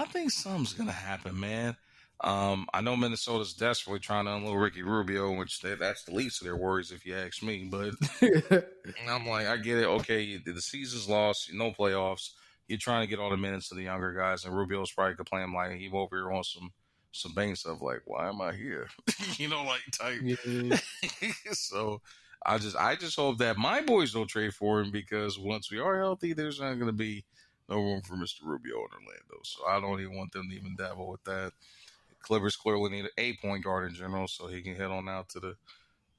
I think something's gonna happen, man. I know Minnesota's desperately trying to unload Ricky Rubio, which that's the least of their worries, if you ask me. But I'm like, I get it. Okay, the season's lost, no playoffs. You're trying to get all the minutes to the younger guys, and Rubio's probably complaining like he over here on some Bane stuff, like, why am I here? Like type. Yeah. So I just hope that my boys don't trade for him, because once we are healthy, there's not going to be no room for Mr. Rubio in Orlando. So I don't even want them to even dabble with that. Clippers clearly need a point guard in general, so he can head on out to the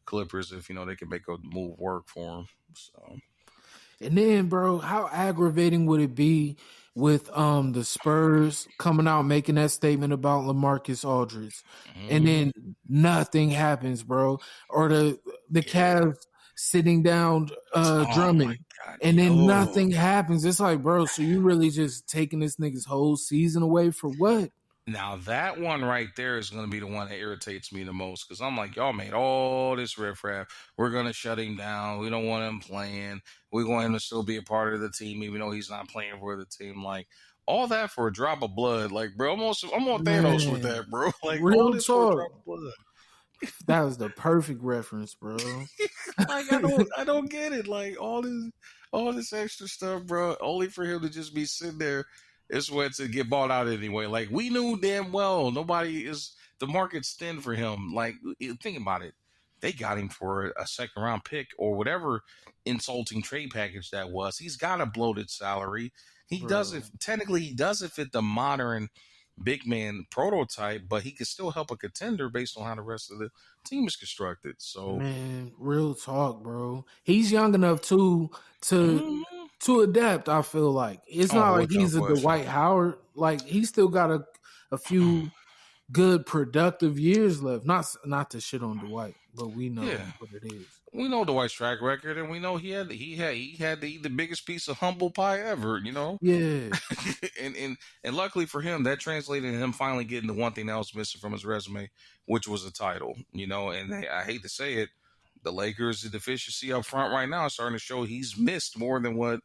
Clippers if they can make a move work for him. So. And then, bro, how aggravating would it be with the Spurs coming out making that statement about LaMarcus Aldridge, and then nothing happens, bro, or the Cavs sitting down drumming, and then nothing happens. It's like, bro, so you really just taking this nigga's whole season away for what? Now that one right there is going to be the one that irritates me the most, because I'm like, y'all made all this riffraff. We're going to shut him down. We don't want him playing. We want him to still be a part of the team, even though he's not playing for the team. Like, all that for a drop of blood. Like, bro, I'm on Thanos with that, bro. Like, real all this talk. for a drop of blood. That was the perfect reference, bro. Like, I don't get it. Like, all this extra stuff, bro, only for him to just be sitting there. It's what to get bought out anyway. Like, we knew damn well the market's thin for him. Like, think about it. They got him for a second round pick or whatever insulting trade package that was. He's got a bloated salary. He doesn't fit the modern big man prototype, but he could still help a contender based on how the rest of the team is constructed. So, man, real talk, bro. He's young enough to adapt. I feel like it's not like he's a Dwight Howard. Like, he's still got a few good productive years left. Not to shit on Dwight, but we know what it is. We know Dwight's track record, and we know he had to eat the biggest piece of humble pie ever. Yeah. and luckily for him, that translated into him finally getting the one thing that was missing from his resume, which was a title. And I hate to say it, the Lakers' deficiency up front right now is starting to show he's missed more than what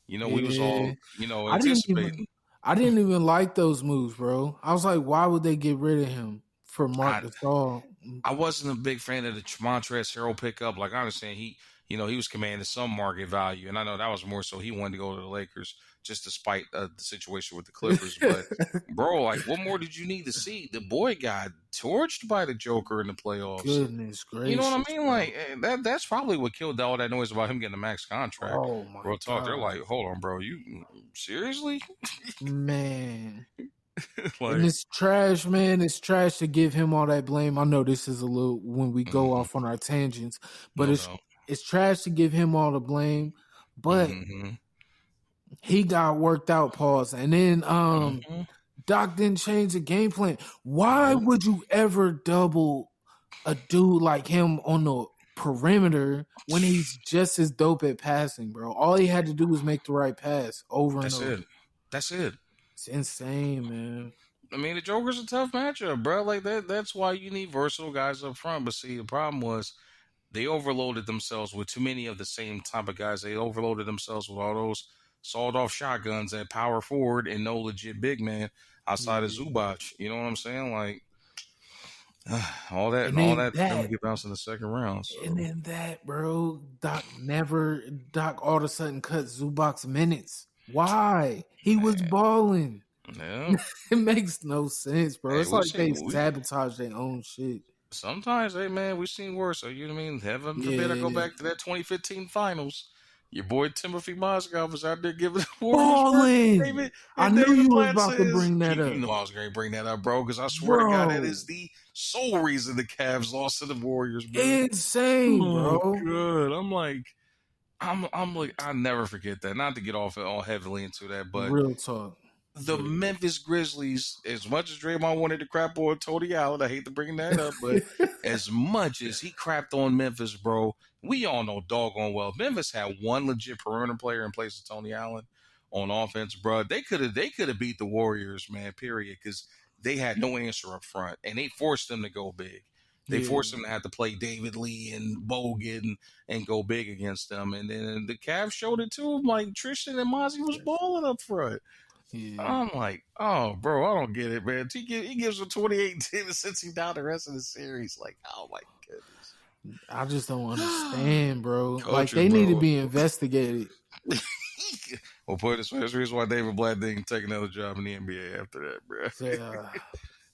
we was all anticipating. I didn't even like those moves, bro. I was like, why would they get rid of him for Marc Gasol? I wasn't a big fan of the Montrezl Harrell pickup. Like, I understand he was commanding some market value, and I know that was more so he wanted to go to the Lakers just despite the situation with the Clippers. But, bro, like, what more did you need to see? The boy got torched by the Joker in the playoffs. Goodness gracious. You know what I mean? Like, that's probably what killed all that noise about him getting a max contract. Oh, my Real talk. God. They're like, hold on, bro. You seriously? Man. And it's trash, man. It's trash to give him all that blame. I know this is a little when we go off on our tangents, but it's trash to give him all the blame. But he got worked out, pause. And then Doc didn't change the game plan. Why would you ever double a dude like him on the perimeter when he's just as dope at passing, bro? All he had to do was make the right pass over and over. That's it. It's insane, man. I mean, the Joker's a tough matchup, bro. Like, that's why you need versatile guys up front. But see, the problem was they overloaded themselves with too many of the same type of guys. They overloaded themselves with all those sawed-off shotguns at power forward and no legit big man outside of Zubac. You know what I'm saying? Like, all that going to get bounced in the second round. So. And then that, bro, Doc all of a sudden cut Zubac's minutes. Why? He was balling. Yeah. It makes no sense, bro. It's like they sabotage their own shit. Sometimes, hey, man, we've seen worse. So, you know what I mean? Heaven forbid I go back to that 2015 finals. Your boy Timothy Mozgov was out there giving the balling. I knew you were about to bring that up. You know I was going to bring that up, bro, because I swear to God, that is the sole reason the Cavs lost to the Warriors, bro. Insane, bro. Good. I'm like, I never forget that. Not to get off all heavily into that, but real talk. The Memphis Grizzlies, as much as Draymond wanted to crap on Tony Allen, I hate to bring that up, but as much as he crapped on Memphis, bro, we all know doggone well Memphis had one legit perimeter player in place of Tony Allen on offense, bro. They could have beat the Warriors, man, period, because they had no answer up front, and they forced them to go big. They forced them to have to play David Lee and Bogut and go big against them. And then the Cavs showed it to them, like Tristan and Mozzie was balling up front. Yeah. I'm like, oh, bro, I don't get it, man. He gives him 28-10 and sits him down the rest of the series. Like, oh my goodness. I just don't understand, bro. Like Coaches, they need to bro. be investigated. Well, put it this way, that's the reason why David Blatt didn't take another job in the NBA after that, bro. So,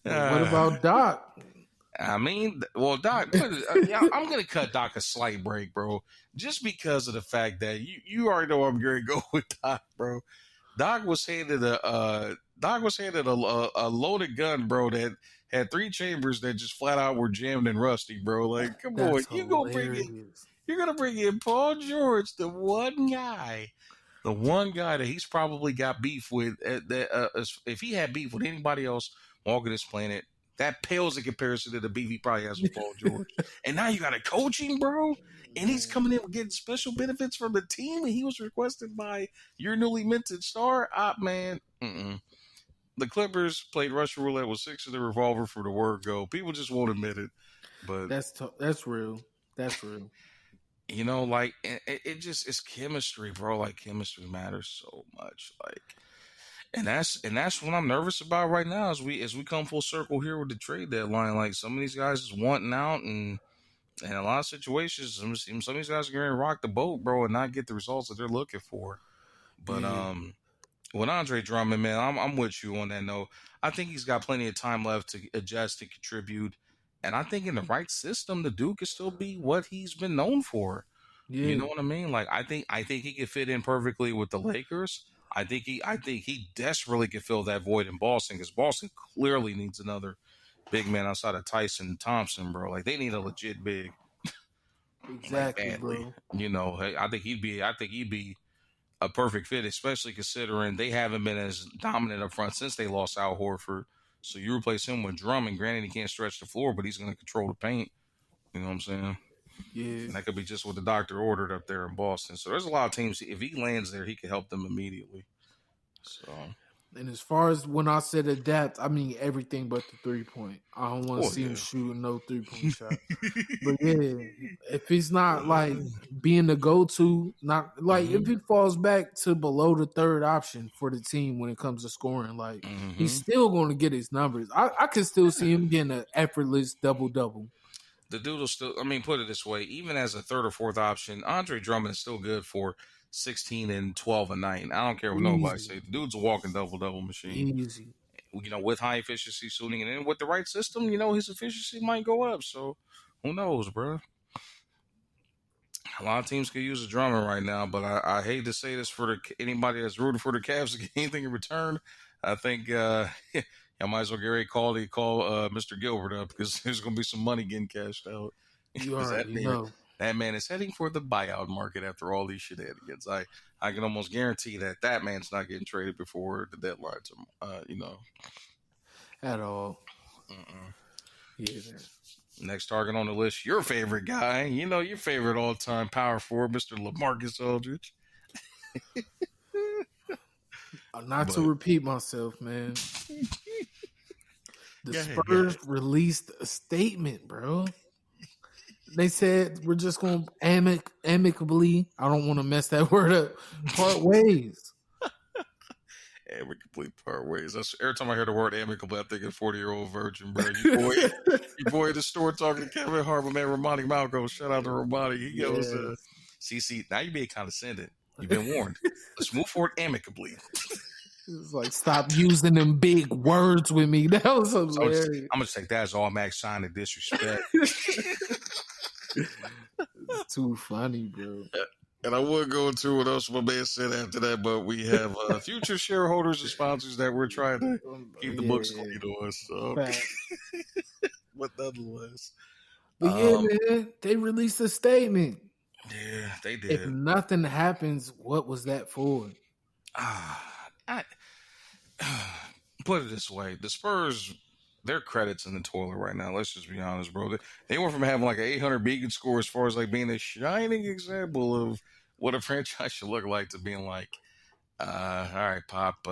but what about Doc? I mean, well, Doc, yeah, I'm gonna cut Doc a slight break, bro, just because of the fact that you already know I'm gonna go with Doc, bro. Doc was handed a loaded gun, bro, that had 3 chambers that just flat out were jammed and rusty, bro. Like, come on, That's hilarious. you're gonna bring in Paul George, the one guy that he's probably got beef with. If he had beef with anybody else walking this planet, that pales in comparison to the beef he probably has with Paul George. And now you got a coaching, bro, and he's coming in with getting special benefits from the team, and he was requested by your newly minted star. Man, the Clippers played Russian roulette with 6 of the revolver for the word go. People just won't admit it, but that's real. That's real. you know, like it just it's chemistry, bro. Like chemistry matters so much. Like, and that's what I'm nervous about right now as we come full circle here with the trade deadline. Like some of these guys is wanting out, and in a lot of situations, some of these guys are going to rock the boat, bro, and not get the results that they're looking for. But Yeah. with Andre Drummond, man, I'm with you on that note. I think he's got plenty of time left to adjust and contribute. And I think in the right system, the dude can still be what he's been known for. You Yeah. know what I mean? Like I think he could fit in perfectly with the Lakers. I think he desperately could fill that void in Boston because Boston clearly needs another big man outside of Tyson Thompson, bro. Like they need a legit big, like Exactly, badly. bro. You know, I think he'd be a perfect fit, especially considering they haven't been as dominant up front since they lost Al Horford. So you replace him with Drummond. Granted, he can't stretch the floor, but he's going to control the paint. You know what I'm saying? Yeah. And that could be just what the doctor ordered up there in Boston. So there's a lot of teams. If he lands there, he can help them immediately. So. And as far as when I said adapt, I mean everything but the 3-point. I don't want to see him shooting no 3-point shot. But yeah, if he's not like being the go-to, not like if he falls back to below the third option for the team when it comes to scoring, like he's still going to get his numbers. I can still see him getting an effortless double-double. The dude will still, I mean, put it this way, even as a third or fourth option, Andre Drummond is still good for 16 and 12 a night. I don't care what nobody say. The dude's a walking double-double machine. Easy. You know, with high efficiency shooting, and then with the right system, you know, his efficiency might go up. So who knows, bro? A lot of teams could use a drummer right now, but I hate to say this for anybody that's rooting for the Cavs to get anything in return. I think I might as well get ready to call Mr. Gilbert up because there's going to be some money getting cashed out. You already know. That man is heading for the buyout market after all these shenanigans. I can almost guarantee that man's not getting traded before the deadline. You know, at all. Yeah. Next target on the list, your favorite guy. You know, your favorite all-time power forward, Mr. LaMarcus Aldridge. Not to repeat myself, man. The Spurs released a statement, bro. They said we're just going to amicably, I don't want to mess that word up, part ways. Amicably part ways. Every time I hear the word amicably, I think of 40-year-old virgin, bro. You boy at the store talking to Kevin Hart, my man Romani Malco. Shout out to Romani. He goes, see, now you're being condescending. You've been warned. Let's move forward amicably. It's like, stop using them big words with me. That was hilarious. I'm going to take that as automatic sign of disrespect. It's too funny, bro. And I would go into what else my man said after that, but we have future shareholders and sponsors that we're trying to keep the books clean on us. So. But nonetheless. But man, they released a statement. Yeah, they did. If nothing happens, what was that for? Put it this way. The Spurs, their credit's in the toilet right now. Let's just be honest, bro. They went from having like an 800 beacon score as far as like being a shining example of what a franchise should look like to being like, all right, Pop,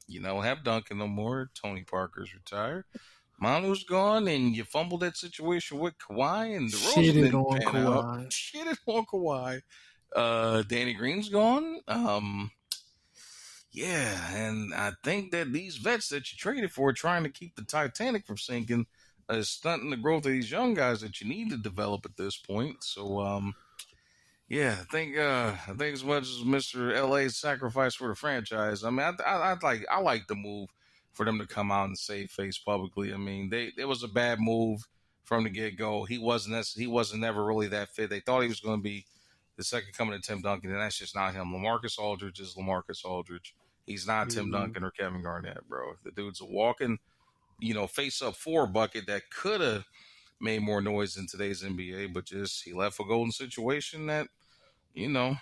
you don't have Duncan no more. Tony Parker's retired. Manu's gone, and you fumbled that situation with Kawhi, and DeRozan didn't pan out. Shit it on Kawhi. Danny Green's gone. Yeah, and I think that these vets that you traded for trying to keep the Titanic from sinking is stunting the growth of these young guys that you need to develop at this point. So, yeah, I think as much as Mr. LA's sacrifice for the franchise, I mean, I like the move for them to come out and save face publicly. I mean, it was a bad move from the get go. He wasn't never really that fit. They thought he was going to be the second coming of Tim Duncan, and that's just not him. LaMarcus Aldridge is LaMarcus Aldridge. He's not Tim Yeah. Duncan or Kevin Garnett, bro. The dude's a walking, face up four bucket that could have made more noise in today's NBA, but just he left a golden situation that you know,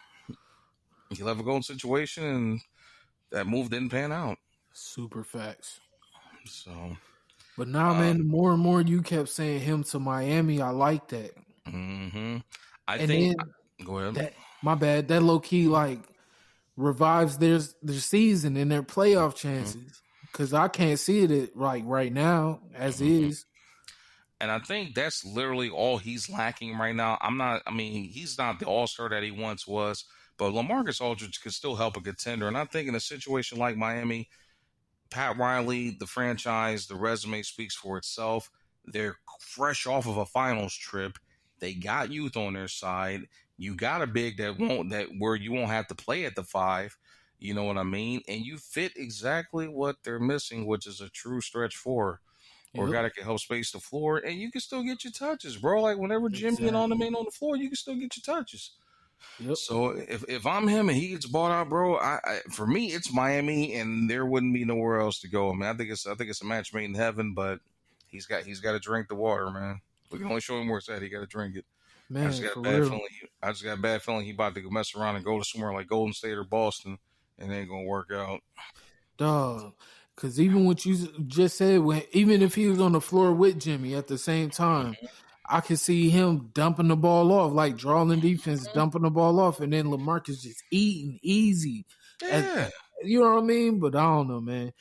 he left a golden situation and that move didn't pan out. Super facts. So, But now, man, the more and more you kept saying him to Miami, I like that. mm-hmm. I And think, then go ahead. that, my bad, that low key like revives their season and their playoff chances. Because I can't see it like right now as is. And I think that's literally all he's lacking right now. I mean, he's not the all star that he once was, but LaMarcus Aldridge could still help a contender. And I think in a situation like Miami, Pat Riley, the franchise, the resume speaks for itself. They're fresh off of a finals trip. They got youth on their side. You got a big where you won't have to play at the five. You know what I mean? And you fit exactly what they're missing, which is a true stretch four or a guy that can help space the floor, and you can still get your touches, bro. Like whenever Jimmy and on them ain't on the floor, you can still get your touches. Yep. So if I'm him and he gets bought out, bro, for me it's Miami, and there wouldn't be nowhere else to go. I mean, I think it's a match made in heaven, but he's got to drink the water, man. We can only show him where it's at. He got to drink it. Man, I just got a bad feeling he about to mess around and go to somewhere like Golden State or Boston, and it ain't gonna work out. Dog. Because even what you just said, even if he was on the floor with Jimmy at the same time, I could see him dumping the ball off, like drawing defense, dumping the ball off, and then LaMarcus just eating easy. Yeah. You know what I mean? But I don't know, man.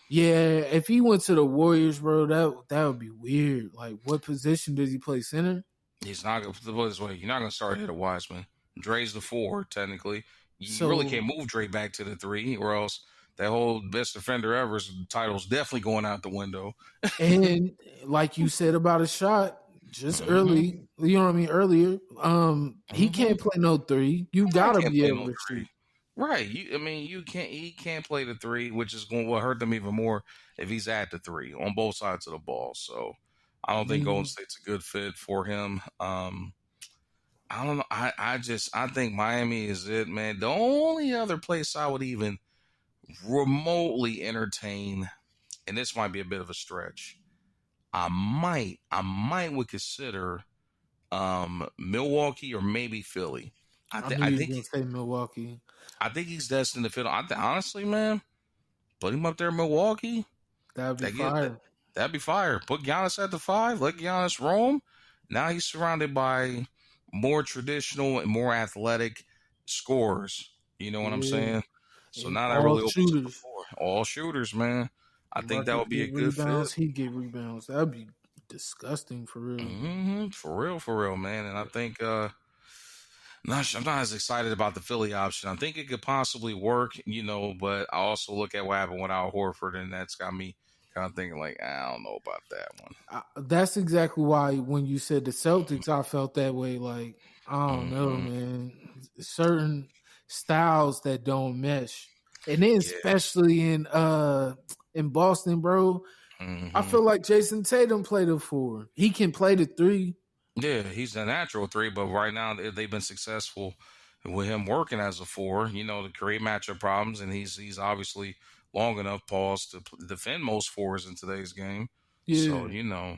Yeah, if he went to the Warriors, bro, that would be weird. Like, what position does he play? Center? He's not going to put it this way. You're not going to start at a Wiseman. Dre's the four, technically. You really can't move Dre back to the three, or else that whole best defender ever's title's definitely going out the window. And like you said about a shot just early, you know what I mean? Earlier, he can't play no three. You gotta be able to shoot. Right. He can't play the three, which is going to hurt them even more if he's at the three on both sides of the ball. So I don't think Golden State's a good fit for him. I don't know. I think Miami is it, man. The only other place I would even remotely entertain, and this might be a bit of a stretch, I might would consider Milwaukee or maybe Philly. I think he's say Milwaukee. I think he's destined to fit. Honestly, man, put him up there in Milwaukee. That'd be fire. That'd be fire. Put Giannis at the five. Let Giannis roam. Now he's surrounded by more traditional and more athletic scorers. You know what I'm saying? So now that really opens up the floor. All shooters, man. I think that would be a good fit. He get rebounds. That'd be disgusting for real. For real, man. And I think I'm not as excited about the Philly option. I think it could possibly work, but I also look at what happened with Al Horford, and that's got me kind of thinking like, I don't know about that one. That's exactly why when you said the Celtics, I felt that way. Like, I don't know, man. Certain styles that don't mesh, and then especially in Boston, bro. I feel like Jason Tatum played the four. He can play the three. Yeah, he's a natural three, but right now they've been successful with him working as a four, to create matchup problems, and he's obviously long enough, pause, to defend most fours in today's game. Yeah. So,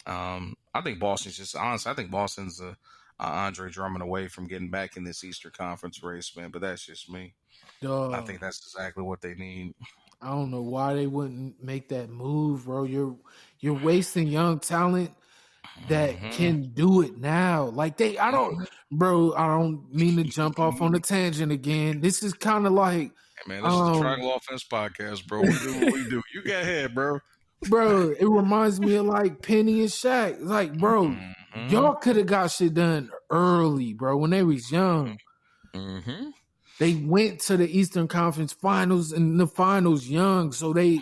I think Boston's a Andre Drummond away from getting back in this Eastern Conference race, man, but that's just me. I think that's exactly what they need. I don't know why they wouldn't make that move, bro. You're wasting young talent that can do it now. Like I don't mean to jump off on a tangent again. This is kind of like, hey man, this is the Triangle Offense Podcast, bro. We do what we do. You go ahead, bro. Bro, it reminds me of like Penny and Shaq. Like, bro, y'all could have got shit done early, bro, when they was young. They went to the Eastern Conference Finals and the finals young, so they